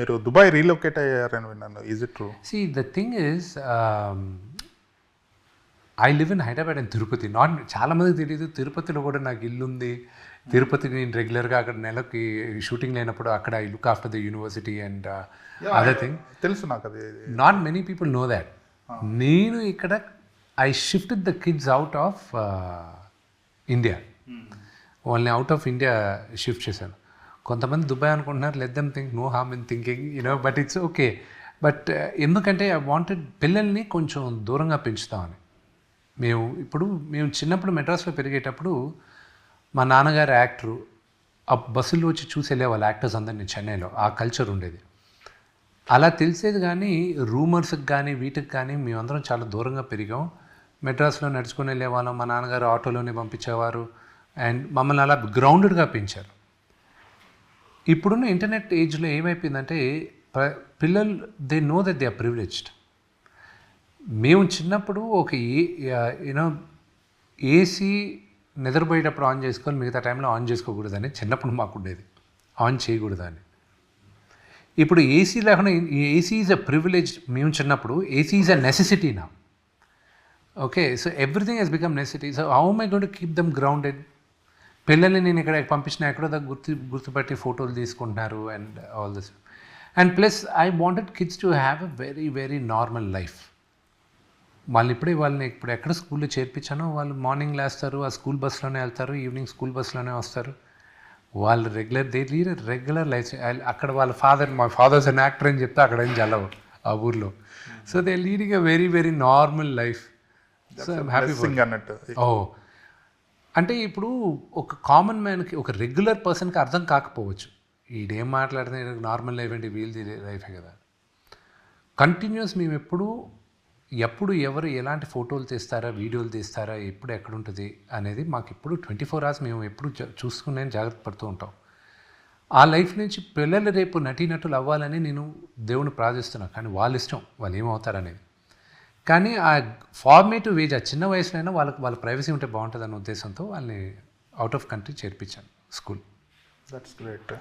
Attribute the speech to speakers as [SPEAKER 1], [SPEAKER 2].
[SPEAKER 1] మీరు Dubai relocate అయ్యారని విన్నాను. Is it true?
[SPEAKER 2] See, the thing is, I live in Hyderabad and Tirupati. చాలామందికి తెలియదు, తిరుపతిలో కూడా నాకు ఇల్లు ఉంది. తిరుపతికి నేను రెగ్యులర్గా అక్కడ నెలకి షూటింగ్ లేనప్పుడు అక్కడ I look after the university and other thing.
[SPEAKER 1] తెలుసు నాకు అది.
[SPEAKER 2] Not many people know that. నేను ఇక్కడ I shifted the kids out of India. వాళ్ళని అవుట్ ఆఫ్ ఇండియా షిఫ్ట్ చేశాను. కొంతమంది దుబాయ్ అనుకుంటున్నారు, let them think, no harm in thinking, but it's okay. But ఎందుకంటే ఐ వాంటెడ్ పిల్లల్ని కొంచెం దూరంగా పెంచుతామని. మేము చిన్నప్పుడు మెడ్రాస్లో పెరిగేటప్పుడు మా నాన్నగారు యాక్టరు, ఆ బస్సుల్లో వచ్చి చూసి వెళ్ళేవాళ్ళు యాక్టర్స్ అందరినీ చెన్నైలో. ఆ కల్చర్ ఉండేది. అలా తెలిసేది కానీ రూమర్స్కి కానీ వీటికి కానీ మేమందరం చాలా దూరంగా పెరిగాం. మెడ్రాస్లో నడుచుకొని వెళ్ళేవాళ్ళం, మా నాన్నగారు ఆటోలోనే పంపించేవారు అండ్ మమ్మల్ని అలా గ్రౌండెడ్గా పెంచారు. ఇప్పుడున్న ఇంటర్నెట్ ఏజ్లో ఏమైపోయిందంటే పిల్లలు they know that they are privileged. మేము చిన్నప్పుడు ఒక ఏసీ నిద్రపోయేటప్పుడు ఆన్ చేసుకొని మిగతా టైంలో ఆన్ చేసుకోకూడదని చిన్నప్పుడు మాకు ఉండేది, ఆన్ చేయకూడదని. ఇప్పుడు ఏసీ లేకుండా, ఏసీ ఈజ్ అ ప్రివిలేజ్. మేము చిన్నప్పుడు ఏసీ ఈజ్ అ నెసెసిటీ నా. Okay, so everything he's become necessity. So how am I going to keep them grounded? పిల్లల్ని నేను ఇక్కడ పంపించిన ఎక్కడో దగ్గర గుర్తుపట్టి ఫోటోలు తీసుకుంటున్నారు and all this. And plus I wanted kids to have a very very normal life. వాళ్ళని ఇప్పుడు ఎక్కడ స్కూల్లో చేర్పించానో వాళ్ళు మార్నింగ్ లేస్తారు, ఆ స్కూల్ బస్లోనే వెళ్తారు, ఈవినింగ్ స్కూల్ బస్లోనే వస్తారు. వాళ్ళు రెగ్యులర్ లైఫ్. అక్కడ వాళ్ళ మా ఫాదర్స్ అన్ యాక్టర్ అని చెప్తే అక్కడ ఏం జల్లవు ఆ ఊర్లో. So they leading a very very normal life. So I'm happy
[SPEAKER 1] అన్నట్టు.
[SPEAKER 2] అంటే ఇప్పుడు ఒక కామన్ మ్యాన్కి, ఒక రెగ్యులర్ పర్సన్కి అర్థం కాకపోవచ్చు, ఈడేం మాట్లాడితే నార్మల్ లైఫ్ అంటే వీల్ది లైఫే కదా. కంటిన్యూస్ మేము ఎప్పుడు ఎవరు ఎలాంటి ఫోటోలు తీస్తారా, వీడియోలు తీస్తారా, ఎప్పుడు ఎక్కడుంటుంది అనేది మాకు ఇప్పుడు 24 hours మేము ఎప్పుడు చూసుకునే జాగ్రత్త పడుతూ ఉంటాం. ఆ లైఫ్ నుంచి పిల్లలు రేపు నటీనటులు అవ్వాలని నేను దేవుని ప్రార్థిస్తున్నాను. కానీ వాళ్ళ ఇష్టం, వాళ్ళు ఏమవుతారనేది. కానీ ఆ ఫార్మేటివ్ ఏజ్, ఆ చిన్న వయసులో అయినా వాళ్ళ ప్రైవసీ ఉంటే బాగుంటుంది అన్న ఉద్దేశంతో వాళ్ళని అవుట్ ఆఫ్ కంట్రీ చేర్పించాను స్కూల్.
[SPEAKER 1] That's great.